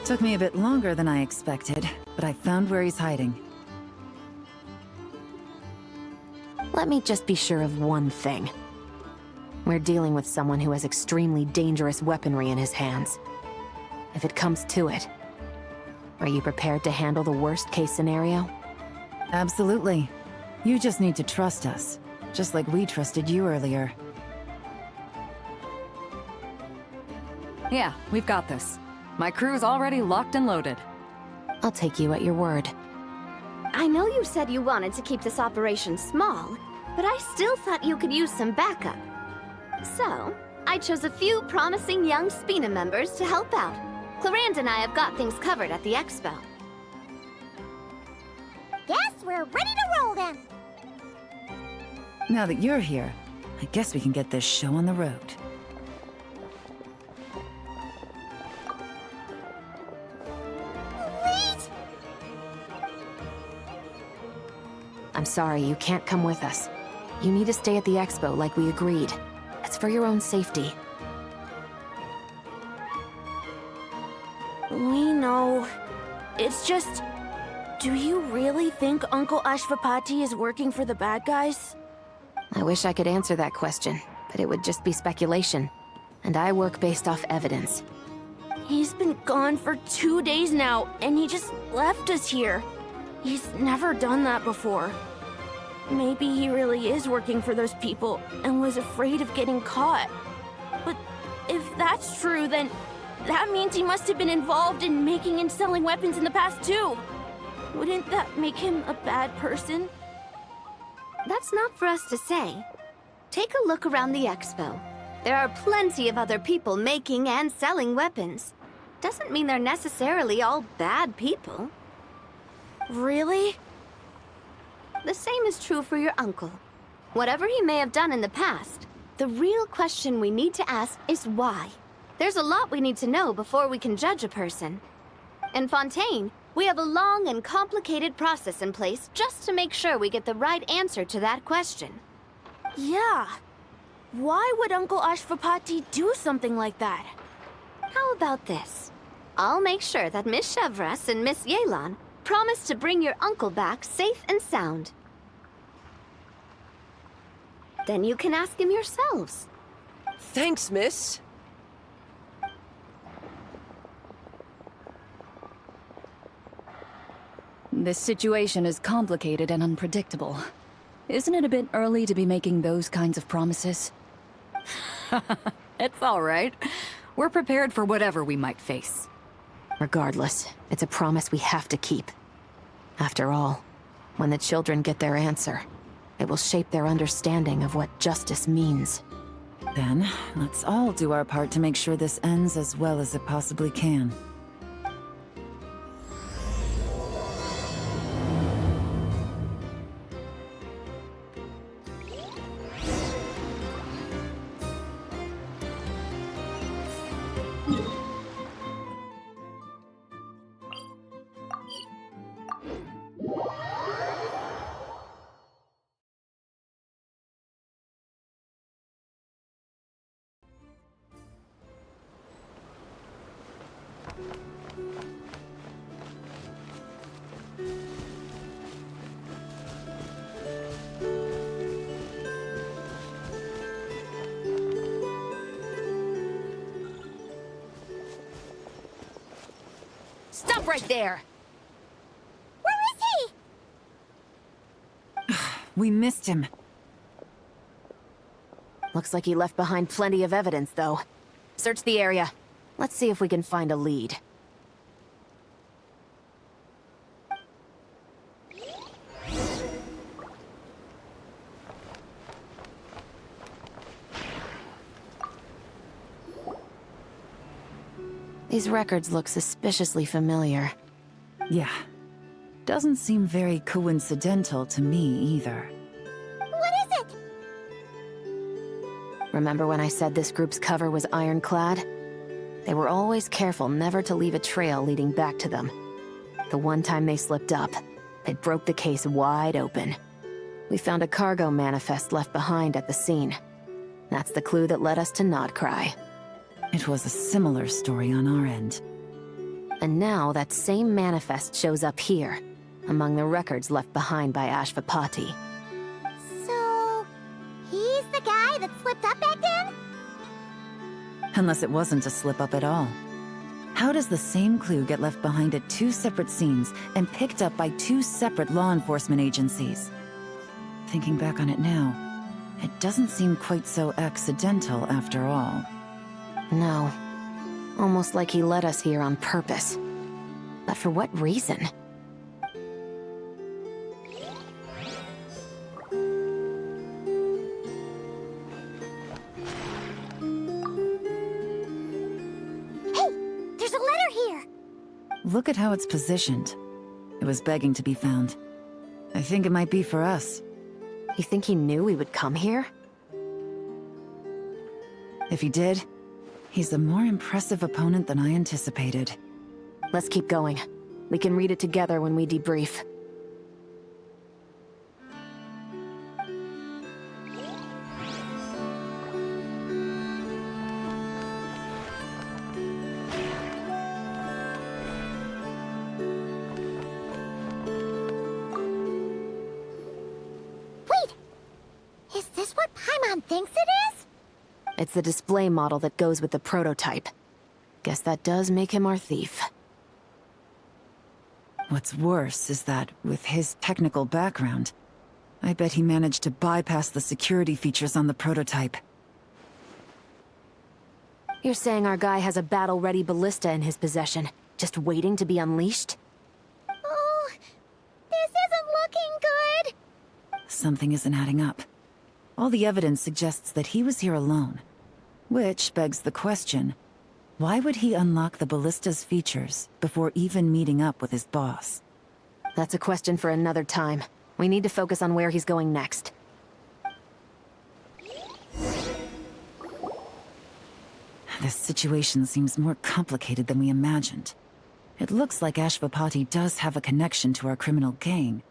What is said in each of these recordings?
Took me a bit longer than I expected, but I found where he's hiding. Let me just be sure of one thing. We're dealing with someone who has extremely dangerous weaponry in his hands. If it comes to it, are you prepared to handle the worst-case scenario? Absolutely. You just need to trust us, just like we trusted you earlier. Yeah, we've got this. My crew's already locked and loaded. I'll take you at your word. I know you said you wanted to keep this operation small, but I still thought you could use some backup. So, I chose a few promising young Spina members to help out. Clarand and I have got things covered at the expo. Guess we're ready to roll then. Now that you're here, I guess we can get this show on the road. Wait! I'm sorry, you can't come with us. You need to stay at the expo like we agreed. It's for your own safety. We know. It's just... Do you really think Uncle Ashvapati is working for the bad guys? I wish I could answer that question, but it would just be speculation. And I work based off evidence. He's been gone for 2 days now, and he just left us here. He's never done that before. Maybe he really is working for those people and was afraid of getting caught. But if that's true, then that means he must have been involved in making and selling weapons in the past too. Wouldn't that make him a bad person? That's not for us to say. Take a look around the expo. There are plenty of other people making and selling weapons. Doesn't mean they're necessarily all bad people. Really? The same is true for your uncle. Whatever he may have done in the past, the real question we need to ask is why. There's a lot we need to know before we can judge a person. In Fontaine, we have a long and complicated process in place just to make sure we get the right answer to that question. Yeah. Why would Uncle Ashvapati do something like that? How about this? I'll make sure that Miss Chevras and Miss Yelan promise to bring your uncle back safe and sound. Then you can ask him yourselves. Thanks, miss. This situation is complicated and unpredictable. Isn't it a bit early to be making those kinds of promises? It's all right. We're prepared for whatever we might face. Regardless, it's a promise we have to keep. After all, when the children get their answer, it will shape their understanding of what justice means. Then, let's all do our part to make sure this ends as well as it possibly can. Stop right there! Where is he? We missed him. Looks like he left behind plenty of evidence, though. Search the area. Let's see if we can find a lead. These records look suspiciously familiar. Yeah. Doesn't seem very coincidental to me either. What is it? Remember when I said this group's cover was ironclad? They were always careful never to leave a trail leading back to them. The one time they slipped up, it broke the case wide open. We found a cargo manifest left behind at the scene. That's the clue that led us to Nodcry. It was a similar story on our end. And now that same manifest shows up here, among the records left behind by Ashvapati. So, he's the guy that slipped up back then? Unless it wasn't a slip-up at all. How does the same clue get left behind at two separate scenes and picked up by two separate law enforcement agencies? Thinking back on it now, it doesn't seem quite so accidental after all. No. Almost like he led us here on purpose. But for what reason? There's a letter here! Look at how it's positioned. It was begging to be found. I think it might be for us. You think he knew we would come here? If he did, he's a more impressive opponent than I anticipated. Let's keep going. We can read it together when we debrief. Wait! Is this what Paimon thinks it is? It's the display model that goes with the prototype. Guess that does make him our thief. What's worse is that, with his technical background, I bet he managed to bypass the security features on the prototype. You're saying our guy has a battle-ready ballista in his possession, just waiting to be unleashed? Oh, this isn't looking good! Something isn't adding up. All the evidence suggests that he was here alone. Which begs the question, why would he unlock the ballista's features before even meeting up with his boss? That's a question for another time. We need to focus on where he's going next. This situation seems more complicated than we imagined. It looks like Ashvapati does have a connection to our criminal gang,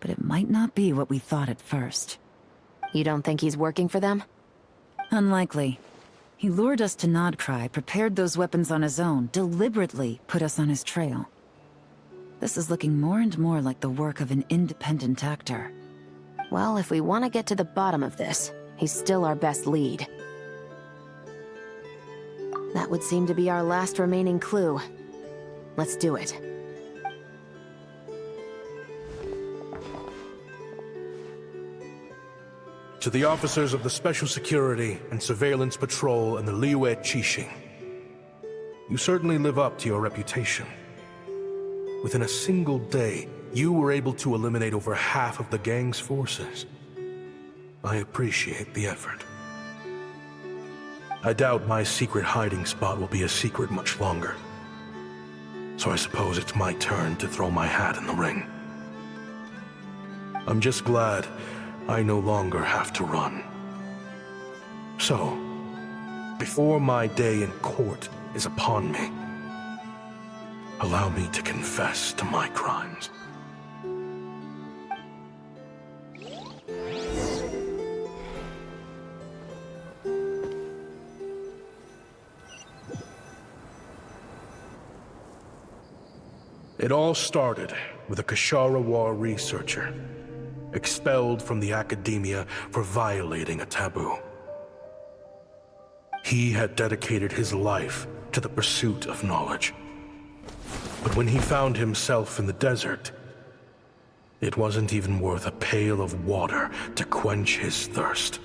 but it might not be what we thought at first. You don't think he's working for them? Unlikely. He lured us to Nodcry, prepared those weapons on his own, deliberately put us on his trail. This is looking more and more like the work of an independent actor. Well, if we want to get to the bottom of this, he's still our best lead. That would seem to be our last remaining clue. Let's do it. To the officers of the Special Security and Surveillance Patrol and the Liyue Qixing, you certainly live up to your reputation. Within a single day, you were able to eliminate over half of the gang's forces. I appreciate the effort. I doubt my secret hiding spot will be a secret much longer. So I suppose it's my turn to throw my hat in the ring. I'm just glad I no longer have to run. So, before my day in court is upon me, allow me to confess to my crimes. It all started with a Kashara War researcher, expelled from the academia for violating a taboo. He had dedicated his life to the pursuit of knowledge. But when he found himself in the desert, it wasn't even worth a pail of water to quench his thirst.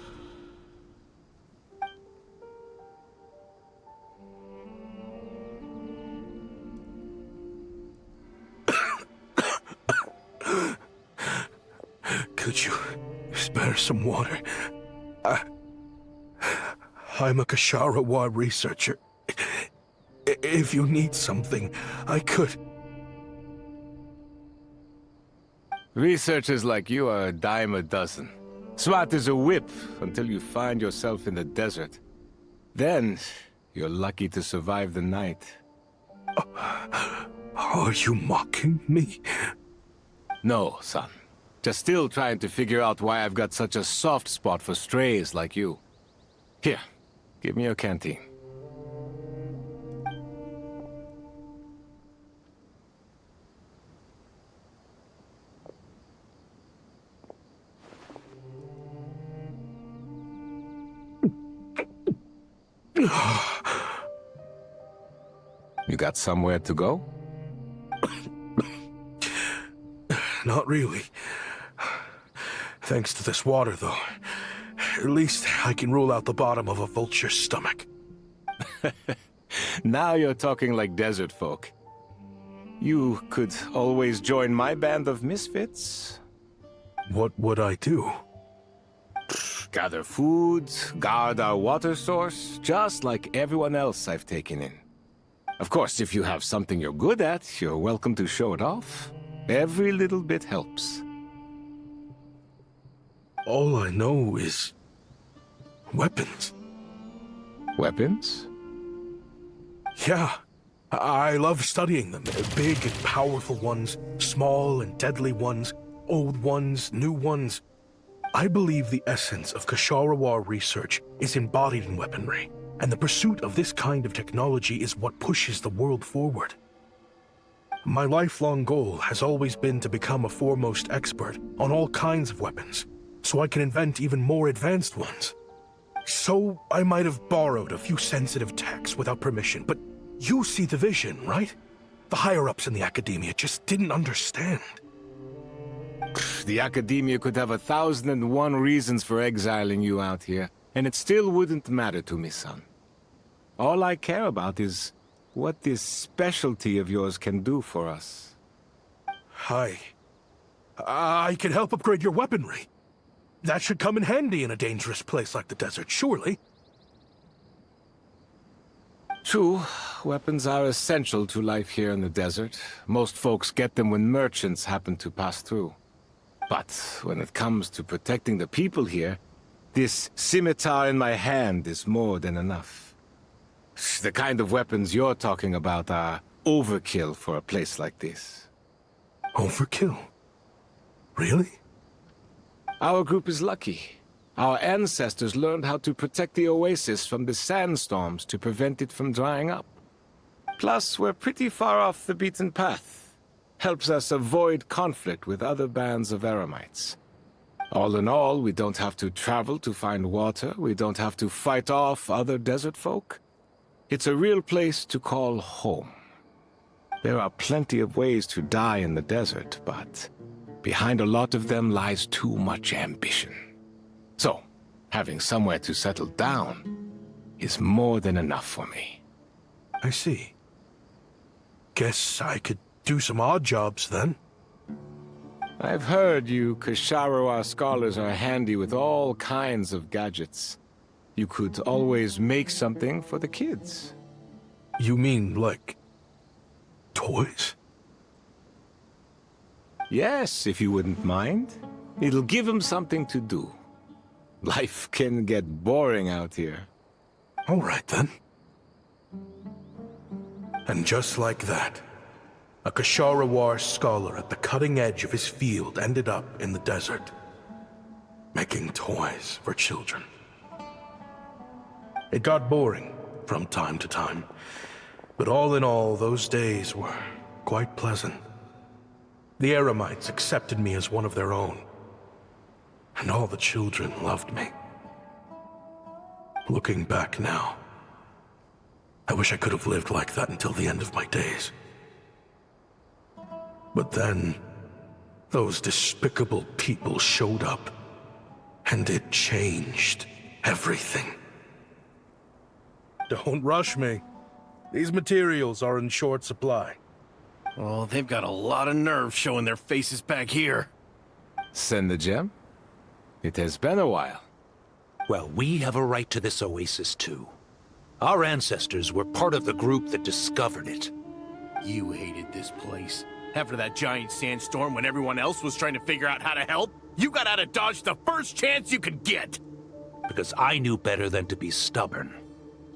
Could you spare some water? I'm a Kashara War researcher. If you need something, I could... Researchers like you are a dime a dozen. Smart as a whip until you find yourself in the desert. Then, you're lucky to survive the night. Are you mocking me? No, son. Just still trying to figure out why I've got such a soft spot for strays like you. Here, give me your canteen. You got somewhere to go? Not really. Thanks to this water, though. At least I can rule out the bottom of a vulture's stomach. Now you're talking like desert folk. You could always join my band of misfits. What would I do? Gather food, guard our water source, just like everyone else I've taken in. Of course, if you have something you're good at, you're welcome to show it off. Every little bit helps. All I know is... weapons. Weapons? Yeah. I love studying them. Big and powerful ones, small and deadly ones, old ones, new ones. I believe the essence of Ksharawar research is embodied in weaponry, and the pursuit of this kind of technology is what pushes the world forward. My lifelong goal has always been to become a foremost expert on all kinds of weapons, so I can invent even more advanced ones. So I might have borrowed a few sensitive techs without permission, but you see the vision, right? The higher-ups in the academia just didn't understand. The academia could have 1,001 reasons for exiling you out here, and it still wouldn't matter to me, son. All I care about is what this specialty of yours can do for us. I can help upgrade your weaponry. That should come in handy in a dangerous place like the desert, surely. True, weapons are essential to life here in the desert. Most folks get them when merchants happen to pass through. But when it comes to protecting the people here, this scimitar in my hand is more than enough. The kind of weapons you're talking about are overkill for a place like this. Overkill? Really? Our group is lucky. Our ancestors learned how to protect the oasis from the sandstorms to prevent it from drying up. Plus, we're pretty far off the beaten path. Helps us avoid conflict with other bands of Eremites. All in all, we don't have to travel to find water, we don't have to fight off other desert folk. It's a real place to call home. There are plenty of ways to die in the desert, but behind a lot of them lies too much ambition. So, having somewhere to settle down is more than enough for me. I see. Guess I could do some odd jobs then. I've heard you Ksharawar scholars are handy with all kinds of gadgets. You could always make something for the kids. You mean, like, toys? Yes, if you wouldn't mind. It'll give them something to do. Life can get boring out here. All right, then. And just like that, a Ksharawar scholar at the cutting edge of his field ended up in the desert, making toys for children. It got boring from time to time, but all in all, those days were quite pleasant. The Eremites accepted me as one of their own, and all the children loved me. Looking back now, I wish I could have lived like that until the end of my days. But then, those despicable people showed up, and it changed everything. Don't rush me. These materials are in short supply. Oh, they've got a lot of nerve showing their faces back here. Send the gem? It has been a while. Well, we have a right to this oasis, too. Our ancestors were part of the group that discovered it. You hated this place. After that giant sandstorm when everyone else was trying to figure out how to help, you got out of Dodge the first chance you could get! Because I knew better than to be stubborn.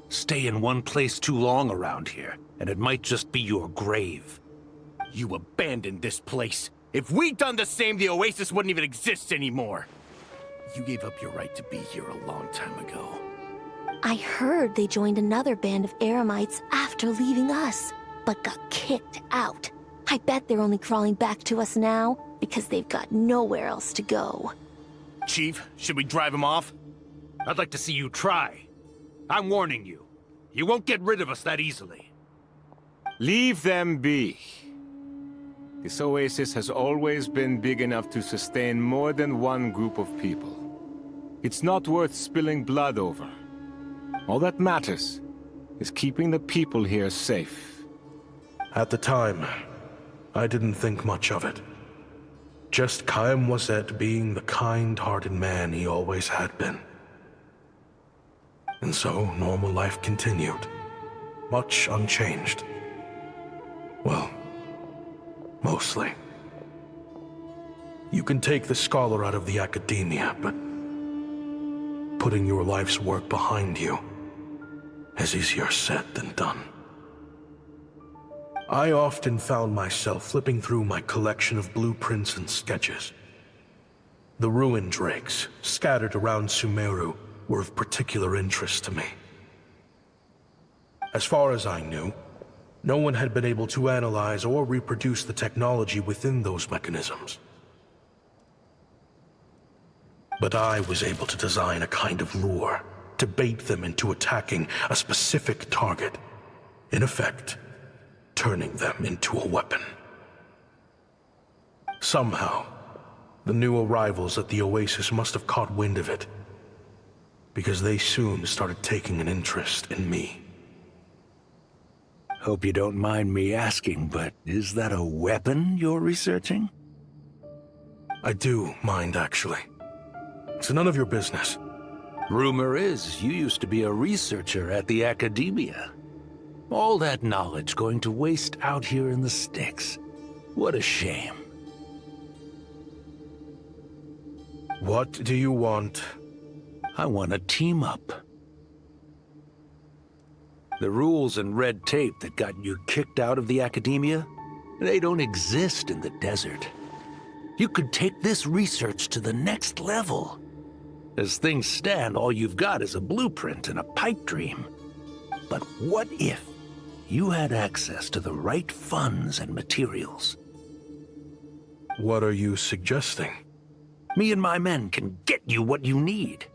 Stay in one place too long around here, and it might just be your grave. You abandoned this place. If we'd done the same, the Oasis wouldn't even exist anymore. You gave up your right to be here a long time ago. I heard they joined another band of Eremites after leaving us, but got kicked out. I bet they're only crawling back to us now because they've got nowhere else to go. Chief, should we drive him off? I'd like to see you try. I'm warning you. You won't get rid of us that easily. Leave them be. This oasis has always been big enough to sustain more than one group of people. It's not worth spilling blood over. All that matters is keeping the people here safe. At the time, I didn't think much of it. Just Chaim Wazet being the kind-hearted man he always had been. And so, normal life continued, much unchanged. Well, mostly. You can take the scholar out of the academia, but putting your life's work behind you is easier said than done. I often found myself flipping through my collection of blueprints and sketches. The ruin drakes scattered around Sumeru were of particular interest to me. As far as I knew, no one had been able to analyze or reproduce the technology within those mechanisms. But I was able to design a kind of lure to bait them into attacking a specific target. In effect, turning them into a weapon. Somehow, the new arrivals at the oasis must have caught wind of it, because they soon started taking an interest in me. Hope you don't mind me asking, but is that a weapon you're researching? I do mind, actually. It's none of your business. Rumor is you used to be a researcher at the academia. All that knowledge going to waste out here in the sticks. What a shame. What do you want? I want to team up. The rules and red tape that got you kicked out of the academia, they don't exist in the desert. You could take this research to the next level. As things stand, all you've got is a blueprint and a pipe dream. But what if you had access to the right funds and materials? What are you suggesting? Me and my men can get you what you need.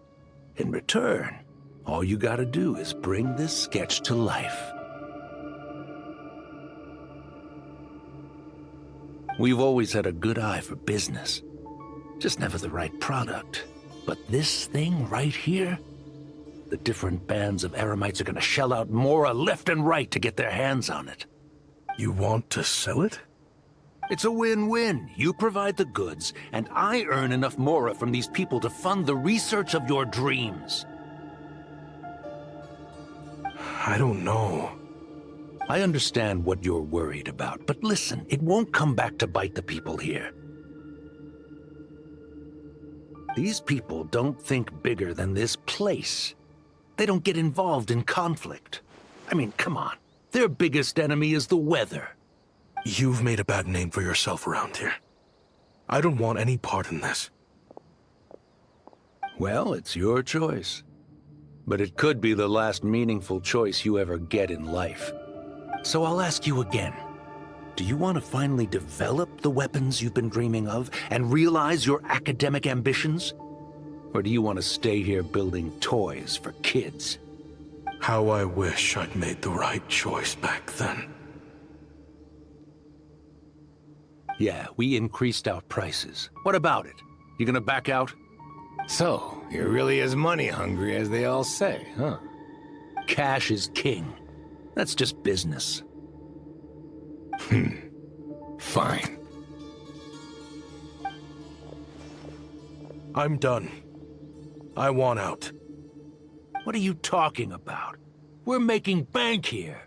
In return, all you gotta do is bring this sketch to life. We've always had a good eye for business. Just never the right product. But this thing right here, the different bands of Eremites are gonna shell out Mora left and right to get their hands on it. You want to sell it? It's a win-win. You provide the goods, and I earn enough Mora from these people to fund the research of your dreams. I don't know. I understand what you're worried about, but listen, it won't come back to bite the people here. These people don't think bigger than this place. They don't get involved in conflict. I mean, come on. Their biggest enemy is the weather. You've made a bad name for yourself around here. I don't want any part in this. Well, it's your choice. But it could be the last meaningful choice you ever get in life. So I'll ask you again. Do you want to finally develop the weapons you've been dreaming of and realize your academic ambitions? Or do you want to stay here building toys for kids? How I wish I'd made the right choice back then. Yeah, we increased our prices. What about it? You gonna back out? So, you're really as money hungry as they all say, huh? Cash is king. That's just business. Fine. I'm done. I want out. What are you talking about? We're making bank here.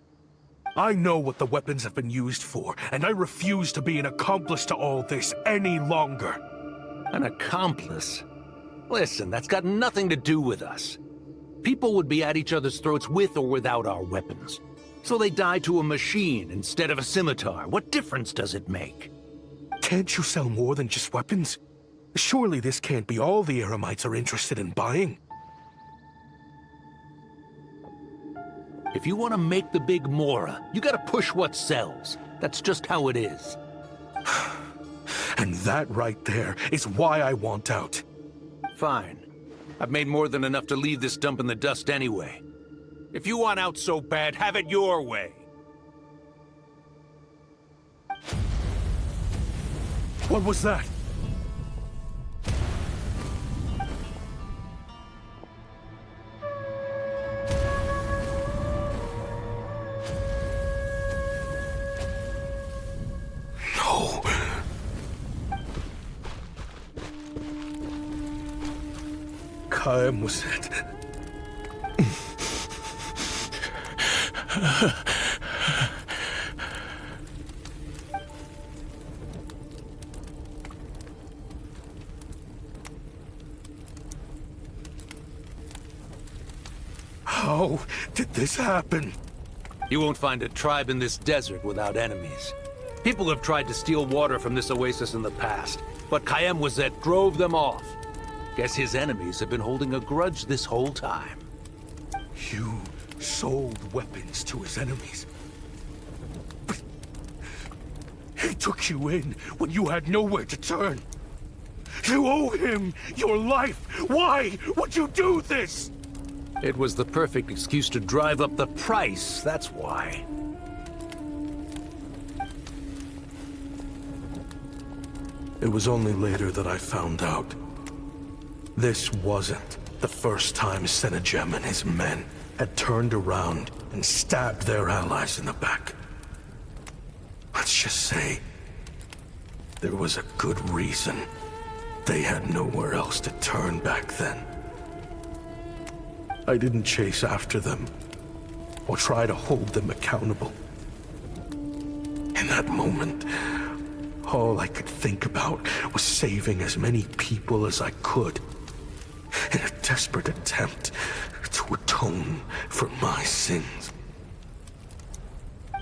I know what the weapons have been used for, and I refuse to be an accomplice to all this any longer. An accomplice? Listen, that's got nothing to do with us. People would be at each other's throats with or without our weapons. So they die to a machine instead of a scimitar. What difference does it make? Can't you sell more than just weapons? Surely this can't be all the Eremites are interested in buying. If you want to make the big Mora, you gotta push what sells. That's just how it is. And that right there is why I want out. Fine. I've made more than enough to leave this dump in the dust anyway. If you want out so bad, have it your way. What was that? No. Kaim was it? How did this happen? You won't find a tribe in this desert without enemies. People have tried to steal water from this oasis in the past, but Kayem drove them off. Guess his enemies have been holding a grudge this whole time. You sold weapons to his enemies. But he took you in when you had nowhere to turn. You owe him your life. Why would you do this? It was the perfect excuse to drive up the price, that's why. It was only later that I found out. This wasn't the first time Senejem and his men had turned around and stabbed their allies in the back. Let's just say, there was a good reason they had nowhere else to turn back then. I didn't chase after them, or try to hold them accountable. In that moment, all I could think about was saving as many people as I could, in a desperate attempt to atone for my sins.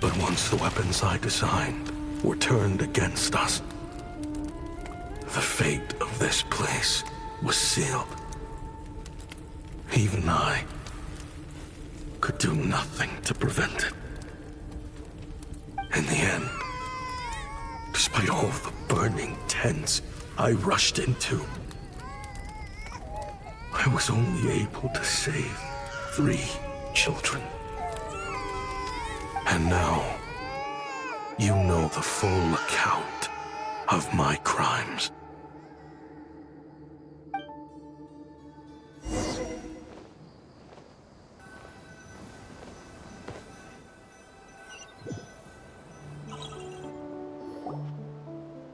But once the weapons I designed were turned against us, the fate of this place was sealed. Even I could do nothing to prevent it. In the end, despite all the burning tents I rushed into, I was only able to save 3 children. And now, you know the full account of my crimes.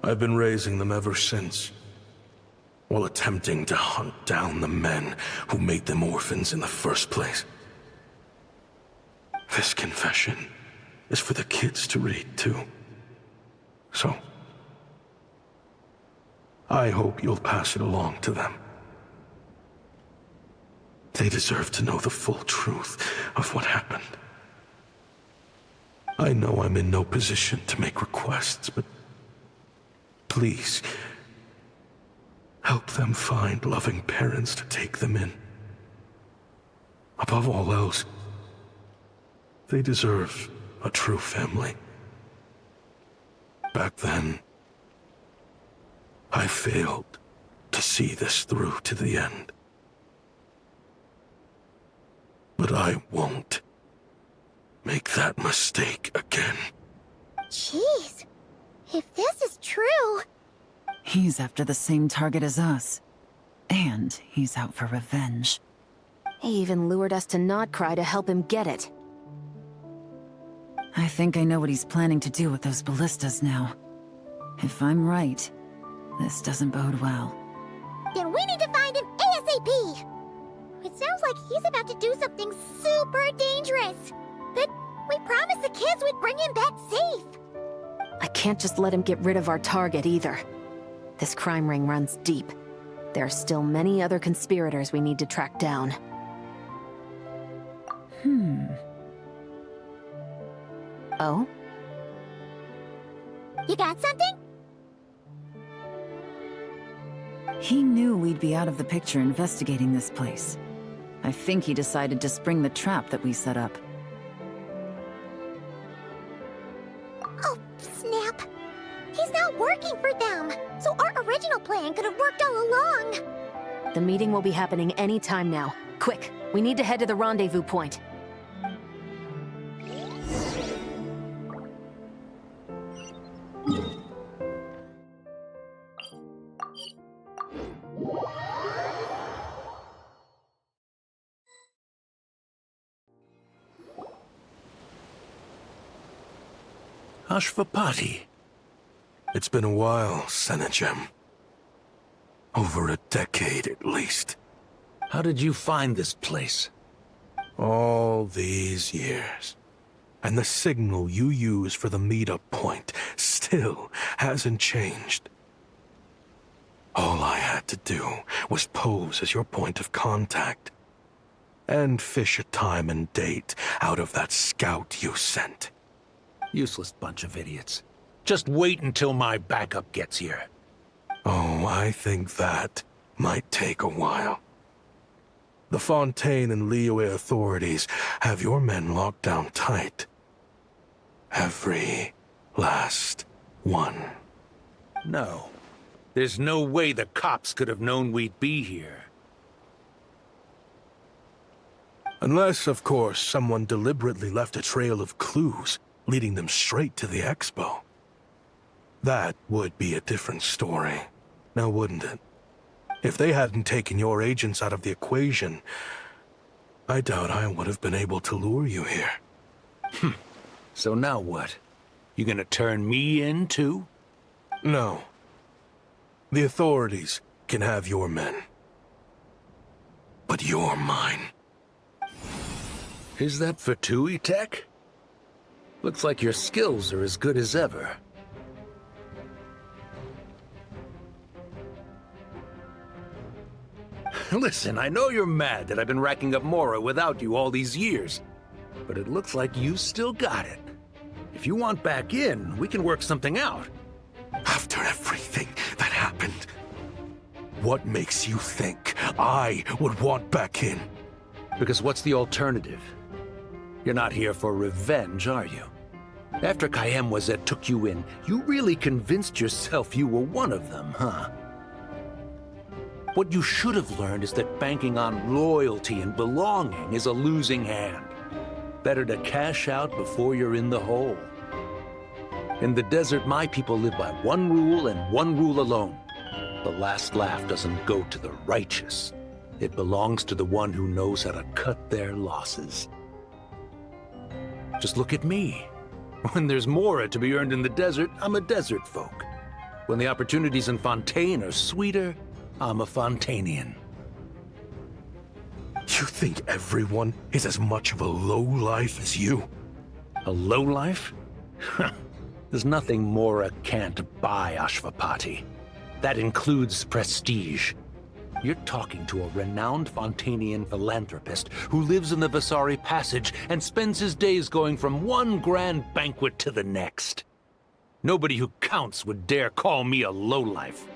I've been raising them ever since, while attempting to hunt down the men who made them orphans in the first place. This confession is for the kids to read, too. So, I hope you'll pass it along to them. They deserve to know the full truth of what happened. I know I'm in no position to make requests, but please, help them find loving parents to take them in. Above all else, they deserve a true family. Back then, I failed to see this through to the end. But I won't make that mistake again. Jeez. If this is true... He's after the same target as us. And he's out for revenge. He even lured us to Notcry to help him get it. I think I know what he's planning to do with those ballistas now. If I'm right, this doesn't bode well. Then we need to find him ASAP! It sounds like he's about to do something super dangerous. But we promised the kids we'd bring him back safe. I can't just let him get rid of our target either. This crime ring runs deep. There are still many other conspirators we need to track down. Oh? You got something? He knew we'd be out of the picture investigating this place. I think he decided to spring the trap that we set up. Oh, snap. He's not working for them, so our original plan could have worked all along. The meeting will be happening any time now. Quick, we need to head to the rendezvous point. Ashvapati. It's been a while, Senegem. Over a decade, at least. How did you find this place? All these years. And the signal you use for the meetup point still hasn't changed. All I had to do was pose as your point of contact. And fish a time and date out of that scout you sent. Useless bunch of idiots. Just wait until my backup gets here. Oh, I think that might take a while. The Fontaine and Liyue authorities have your men locked down tight. Every last one. No. There's no way the cops could have known we'd be here. Unless, of course, someone deliberately left a trail of clues, leading them straight to the expo. That would be a different story, now wouldn't it? If they hadn't taken your agents out of the equation, I doubt I would have been able to lure you here. So now what? You gonna turn me in, too? No. The authorities can have your men. But you're mine. Is that for TUI tech? Looks like your skills are as good as ever. Listen, I know you're mad that I've been racking up Mora without you all these years, but it looks like you still got it. If you want back in, we can work something out. After everything that happened, what makes you think I would want back in? Because what's the alternative? You're not here for revenge, are you? After Kayemwazet took you in, you really convinced yourself you were one of them, huh? What you should have learned is that banking on loyalty and belonging is a losing hand. Better to cash out before you're in the hole. In the desert, my people live by one rule and one rule alone. The last laugh doesn't go to the righteous. It belongs to the one who knows how to cut their losses. Just look at me. When there's Mora to be earned in the desert, I'm a desert folk. When the opportunities in Fontaine are sweeter, I'm a Fontainian. You think everyone is as much of a lowlife as you? A lowlife? There's nothing Mora can't buy, Ashvapati. That includes prestige. You're talking to a renowned Fontainian philanthropist who lives in the Vasari Passage and spends his days going from one grand banquet to the next. Nobody who counts would dare call me a lowlife.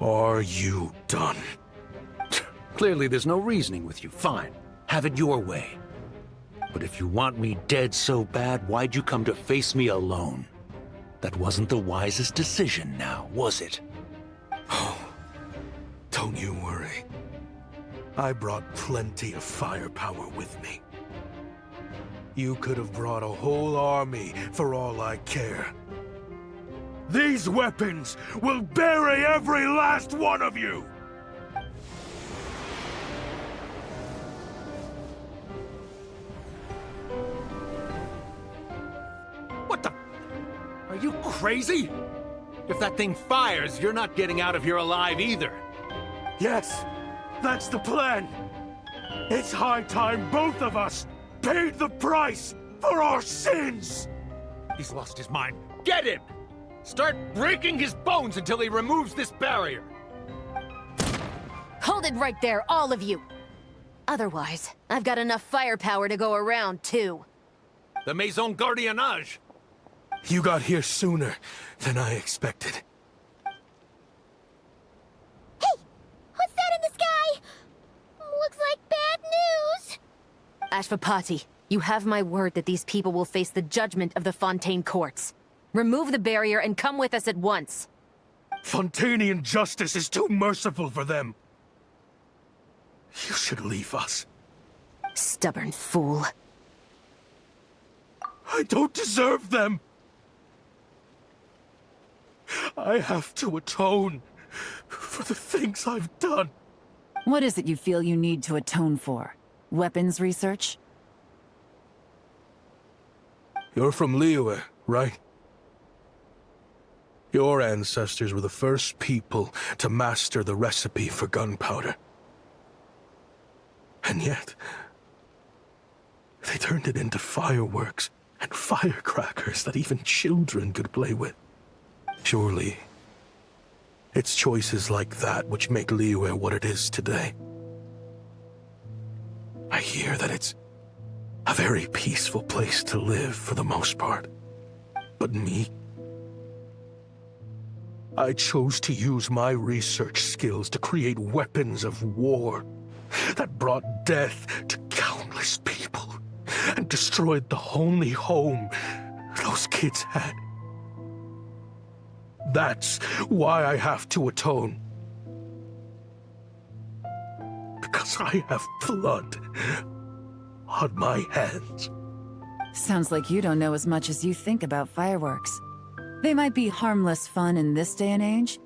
Are you done? Clearly there's no reasoning with you. Fine. Have it your way. But if you want me dead so bad, why'd you come to face me alone? That wasn't the wisest decision now, was it? Oh, don't you worry. I brought plenty of firepower with me. You could have brought a whole army for all I care. These weapons will bury every last one of you! What the? Are you crazy? If that thing fires, you're not getting out of here alive either. Yes, that's the plan. It's high time both of us paid the price for our sins! He's lost his mind. Get him! Start breaking his bones until he removes this barrier. Hold it right there, all of you! Otherwise, I've got enough firepower to go around, too. The Maison Gardiennage! You got here sooner than I expected. Hey! What's that in the sky? Looks like bad news! Ashvapati, you have my word that these people will face the judgment of the Fontaine courts. Remove the barrier and come with us at once. Fontainian justice is too merciful for them. You should leave us. Stubborn fool. I don't deserve them. I have to atone for the things I've done. What is it you feel you need to atone for? Weapons research? You're from Liyue, right? Your ancestors were the first people to master the recipe for gunpowder. And yet, they turned it into fireworks and firecrackers that even children could play with. Surely, it's choices like that which make Liyue what it is today. I hear that it's a very peaceful place to live for the most part. But me? I chose to use my research skills to create weapons of war that brought death to countless people and destroyed the only home those kids had. That's why I have to atone. Because I have blood on my hands. Sounds like you don't know as much as you think about fireworks. They might be harmless fun in this day and age,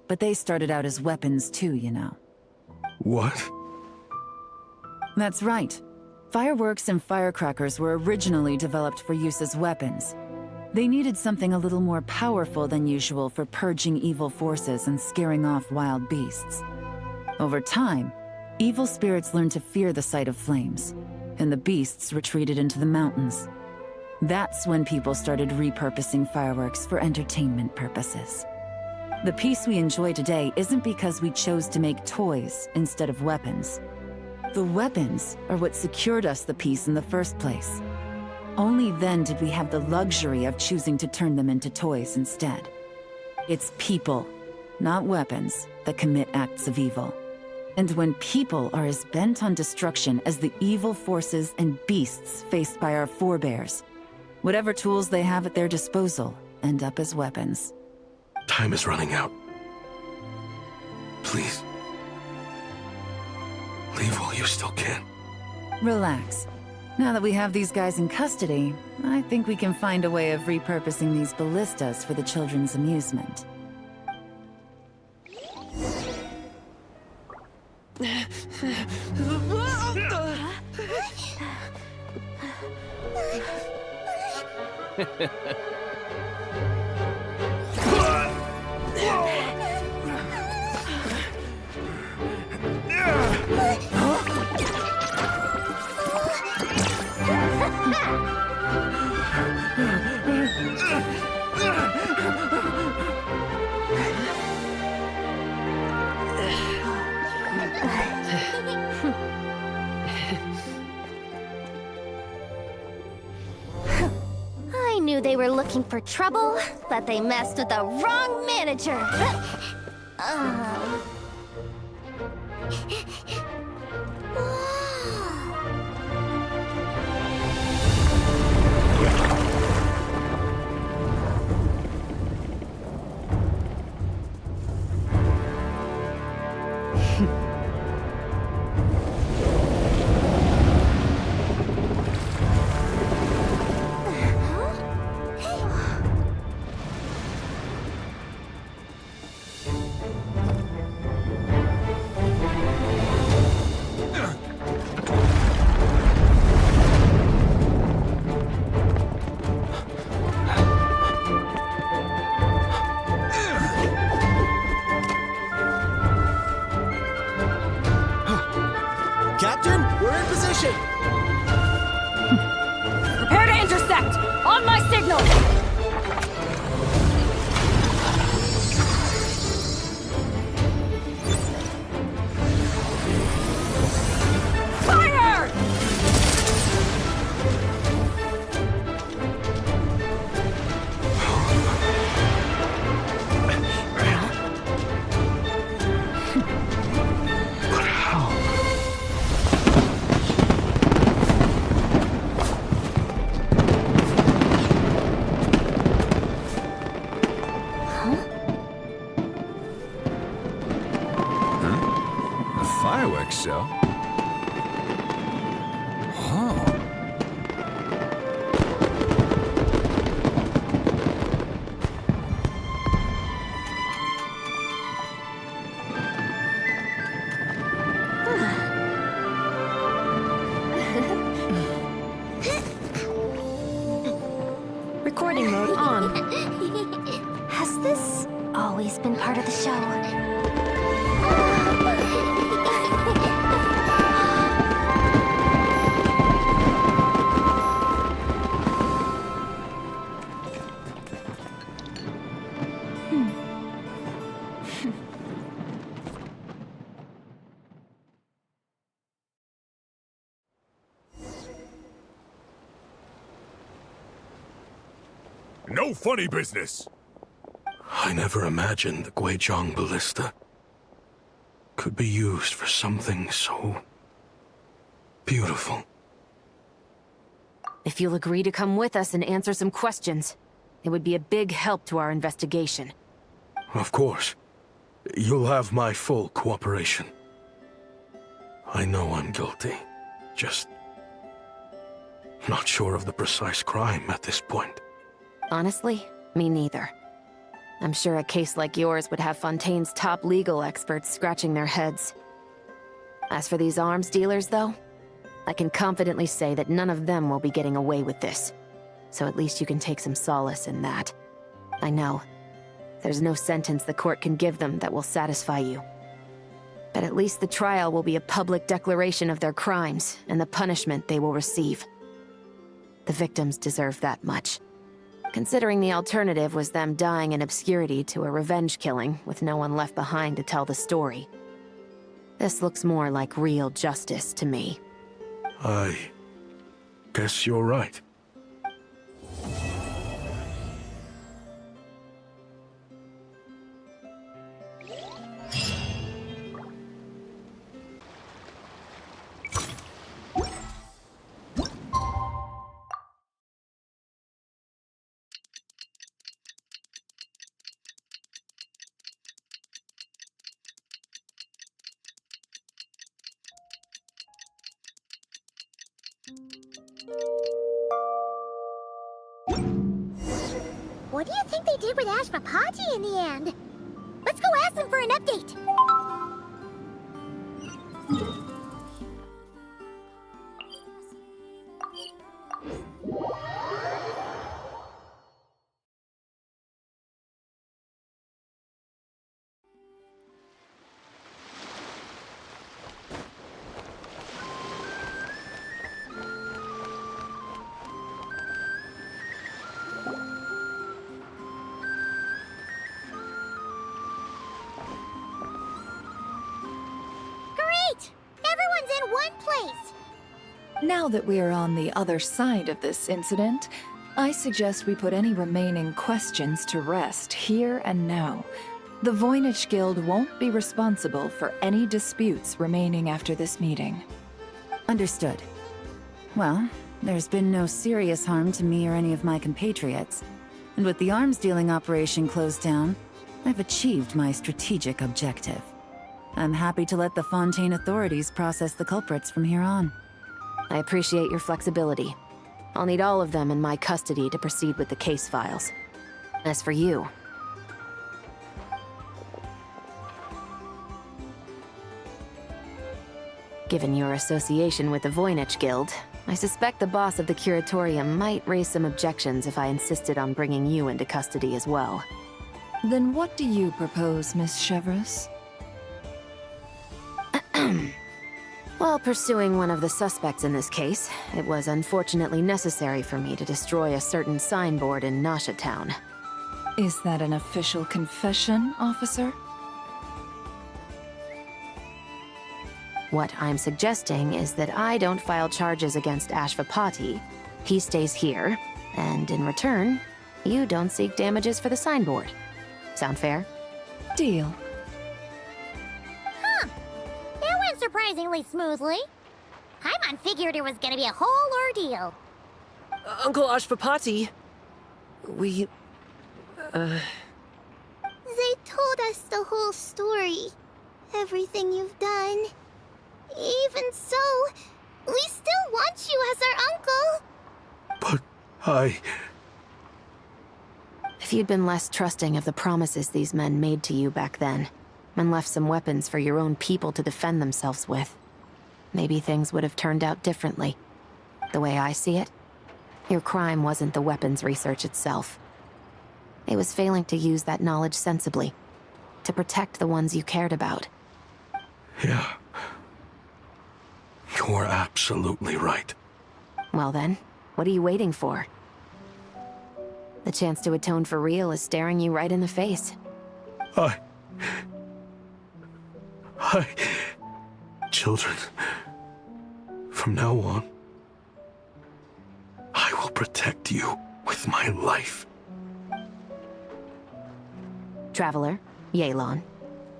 but they started out as weapons too, you know. What? That's right. Fireworks and firecrackers were originally developed for use as weapons. They needed something a little more powerful than usual for purging evil forces and scaring off wild beasts. Over time, evil spirits learned to fear the sight of flames, and the beasts retreated into the mountains. That's when people started repurposing fireworks for entertainment purposes. The peace we enjoy today isn't because we chose to make toys instead of weapons. The weapons are what secured us the peace in the first place. Only then did we have the luxury of choosing to turn them into toys instead. It's people, not weapons, that commit acts of evil. And when people are as bent on destruction as the evil forces and beasts faced by our forebears, whatever tools they have at their disposal end up as weapons. Time is running out. Please. Leave while you still can. Relax. Now that we have these guys in custody, I think we can find a way of repurposing these ballistas for the children's amusement. I knew they were looking for trouble, but they messed with the wrong manager. Captain, we're in position! Prepare to intersect! On my signal! Fire! Fireworks show? Oh. Recording mode on. Has this always been part of the show. No funny business! I never imagined the Guizhong ballista could be used for something so beautiful. If you'll agree to come with us and answer some questions, it would be a big help to our investigation. Of course. You'll have my full cooperation. I know I'm guilty. Just not sure of the precise crime at this point. Honestly, me neither. I'm sure a case like yours would have Fontaine's top legal experts scratching their heads. As for these arms dealers, though, I can confidently say that none of them will be getting away with this. So at least you can take some solace in that. I know. There's no sentence the court can give them that will satisfy you. But at least the trial will be a public declaration of their crimes and the punishment they will receive. The victims deserve that much. Considering the alternative was them dying in obscurity to a revenge killing with no one left behind to tell the story. This looks more like real justice to me. I guess you're right. What do you think they did with Ashvapati in the end? Let's go ask them for an update. Everyone's in one place! Now that we are on the other side of this incident, I suggest we put any remaining questions to rest here and now. The Voynich Guild won't be responsible for any disputes remaining after this meeting. Understood. Well, there's been no serious harm to me or any of my compatriots. And with the arms dealing operation closed down, I've achieved my strategic objective. I'm happy to let the Fontaine authorities process the culprits from here on. I appreciate your flexibility. I'll need all of them in my custody to proceed with the case files. As for you... Given your association with the Voynich Guild, I suspect the boss of the Curatorium might raise some objections if I insisted on bringing you into custody as well. Then what do you propose, Miss Chevreuse? While pursuing one of the suspects in this case, it was unfortunately necessary for me to destroy a certain signboard in Nasha Town. Is that an official confession, officer? What I'm suggesting is that I don't file charges against Ashvapati, he stays here, and in return, you don't seek damages for the signboard. Sound fair? Deal. Huh. That went surprisingly smoothly. Paimon figured it was gonna be a whole ordeal. Uncle Ashvapati... We... They told us the whole story. Everything you've done. Even so, we still want you as our uncle. But I... If you'd been less trusting of the promises these men made to you back then, and left some weapons for your own people to defend themselves with, maybe things would have turned out differently. The way I see it, your crime wasn't the weapons research itself. It was failing to use that knowledge sensibly, to protect the ones you cared about. Yeah. You're absolutely right. Well then, what are you waiting for? The chance to atone for real is staring you right in the face. Children, from now on, I will protect you with my life. Traveler, Yelan.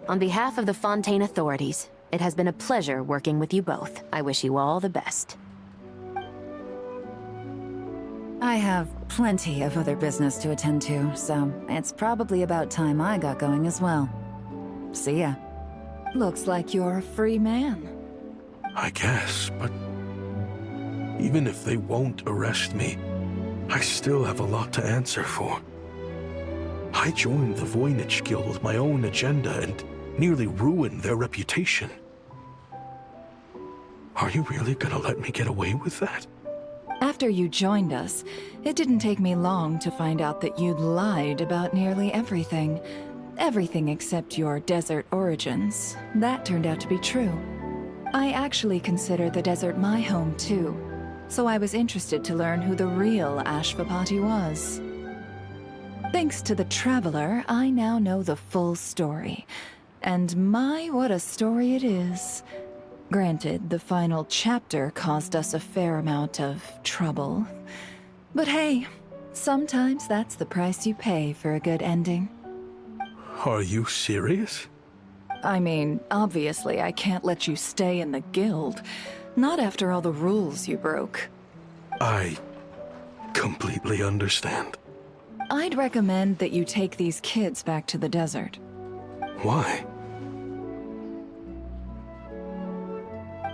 On behalf of the Fontaine authorities, it has been a pleasure working with you both. I wish you all the best. I have plenty of other business to attend to, so it's probably about time I got going as well. See ya. Looks like you're a free man. I guess, but even if they won't arrest me, I still have a lot to answer for. I joined the Voynich Guild with my own agenda and nearly ruined their reputation. Are you really gonna let me get away with that? After you joined us, it didn't take me long to find out that you'd lied about nearly everything. Everything except your desert origins. That turned out to be true. I actually consider the desert my home too, so I was interested to learn who the real Ashvapati was. Thanks to the Traveler, I now know the full story. And my, what a story it is. Granted, the final chapter caused us a fair amount of trouble. But hey, sometimes that's the price you pay for a good ending. Are you serious? I mean, obviously I can't let you stay in the guild. Not after all the rules you broke. I completely understand. I'd recommend that you take these kids back to the desert. Why?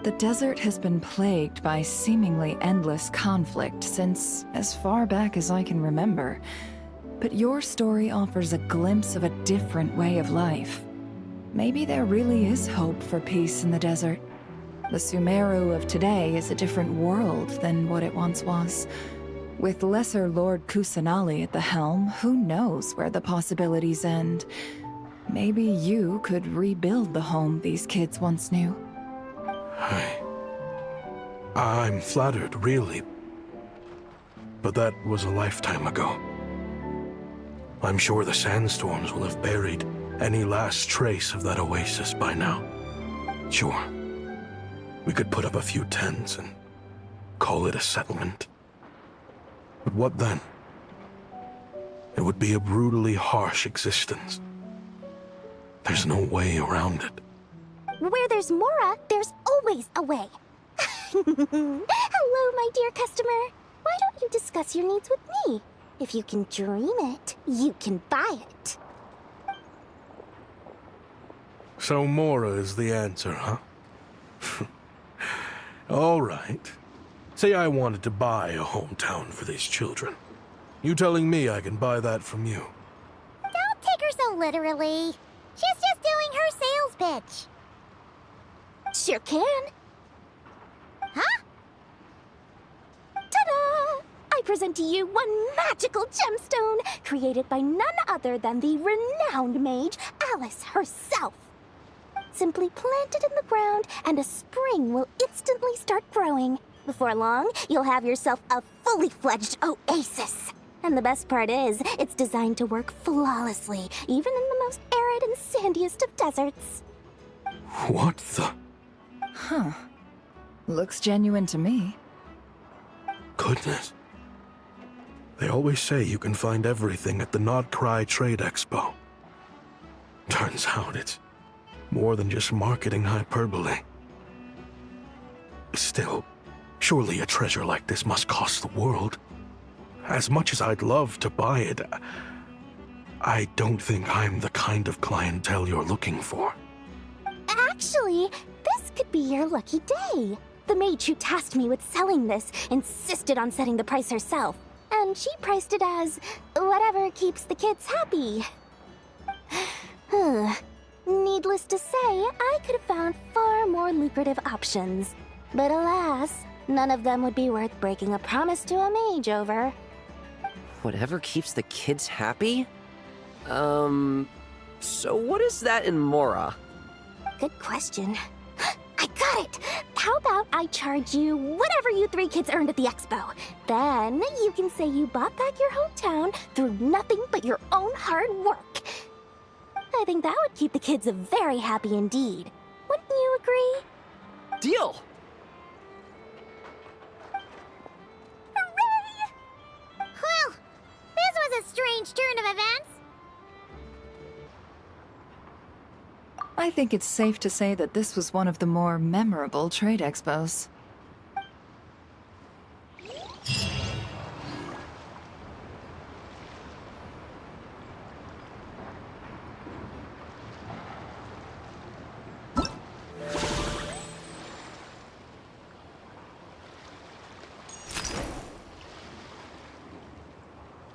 The desert has been plagued by seemingly endless conflict since as far back as I can remember. But your story offers a glimpse of a different way of life. Maybe there really is hope for peace in the desert. The Sumeru of today is a different world than what it once was. With Lesser Lord Kusanali at the helm, who knows where the possibilities end? Maybe you could rebuild the home these kids once knew. I'm flattered, really. But that was a lifetime ago. I'm sure the sandstorms will have buried any last trace of that oasis by now. Sure, we could put up a few tents and call it a settlement. But what then? It would be a brutally harsh existence. There's no way around it. Where there's Mora, there's always a way. Hello, my dear customer. Why don't you discuss your needs with me? If you can dream it, you can buy it. So Mora is the answer, huh? All right. Say I wanted to buy a hometown for these children. You telling me I can buy that from you? Don't take her so literally. She's just doing her sales pitch. Sure can. Huh? Ta-da! I present to you one magical gemstone created by none other than the renowned mage Alice herself. Simply plant it in the ground and a spring will instantly start growing. Before long, you'll have yourself a fully fledged oasis. And the best part is, it's designed to work flawlessly, even in the most arid and sandiest of deserts. What the? Huh. Looks genuine to me. Goodness. They always say you can find everything at the Not Cry Trade Expo. Turns out it's more than just marketing hyperbole. Still, surely a treasure like this must cost the world. As much as I'd love to buy it, I don't think I'm the kind of clientele you're looking for. Actually, this could be your lucky day. The mage who tasked me with selling this insisted on setting the price herself, and she priced it as whatever keeps the kids happy. Needless to say, I could have found far more lucrative options. But alas, none of them would be worth breaking a promise to a mage over. Whatever keeps the kids happy? So what is that in Mora? Good question. I got it! How about I charge you whatever you 3 kids earned at the expo? Then you can say you bought back your hometown through nothing but your own hard work. I think that would keep the kids very happy indeed. Wouldn't you agree? Deal! Hooray! Well, this was a strange turn of events. I think it's safe to say that this was one of the more memorable trade expos.